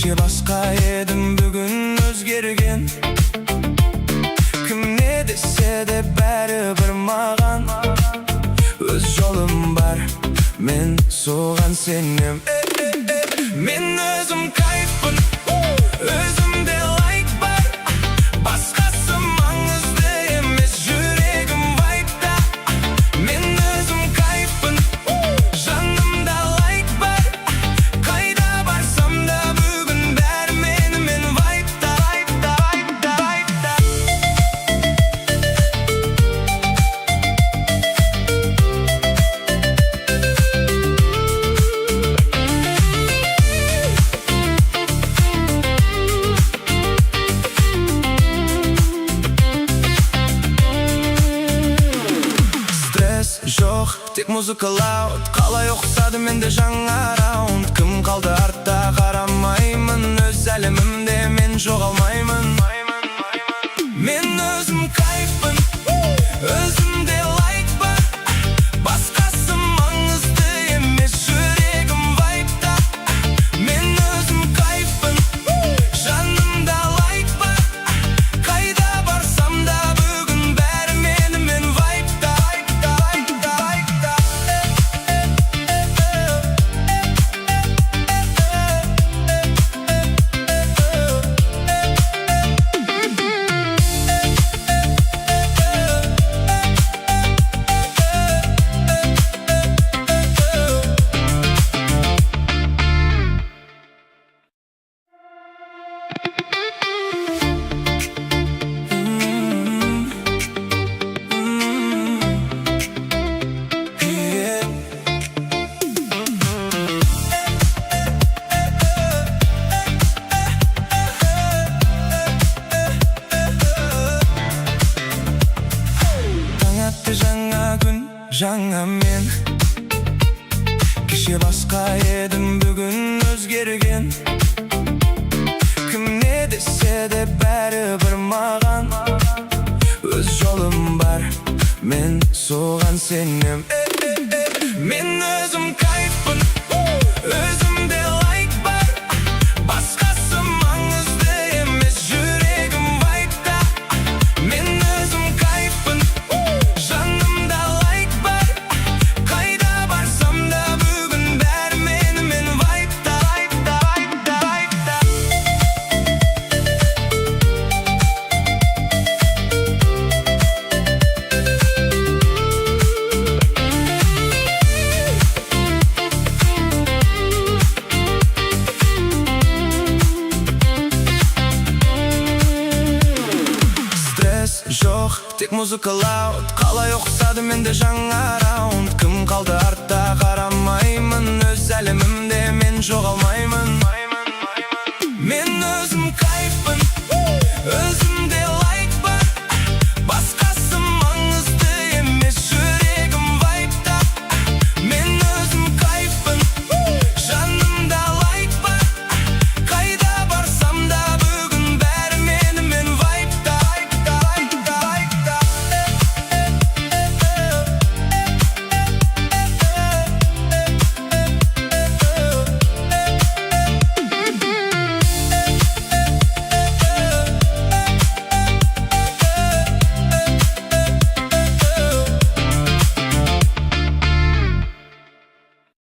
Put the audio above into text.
Кеше башка едім, бүгін өзгерген. Кім не десе де бәрібір маған. Өз жолым бар, мен соған сенем. Мен өзім кайфпын, өзімде лайк бар. Басқасы маңызды емес, жүрегім вайпта. Мен өзім кайфпын, жанымда лайк бар. Қайда барсам да бүгін бәрі менімен вайпта, вайпта, вайпта, вайпта. Жоқ, тек музыка лауд. Қалай оқсады менде жаңа раунд. Кім қалды артта қарамаймын, өз әлемімде мен жоғалмаймын. Мен өзім кайфпын, өзімде лайк бар. Басқасы маңызды емес, жүрегім вайпта. Мен өзім кайфпын, жанымда лайк бар. Қайда барсам да бүгін бәрі менімен вайпта. Жаңа күн, жаңа мен. Кеше басқа едім, бүгін өзгерген. Кім не десе де бәрібір маған. Өз жолым бар, мен соған сенем. Мен өзім кайфпын, өзімде лайк бар. Басқасы маңызды емес, жүрегім вайпта. Мен өзім кайфпын, жанымда лайк бар. Қайда барсам да бүгін бәрі менімен вайпта, вайпта, вайпта, вайпта. Стресс жоқ, тек музыка лауд. Қалай оқсады менде жаңа раунд. Кім қалды артта қарамаймын, өз әлемімде мен жоғалмаймын.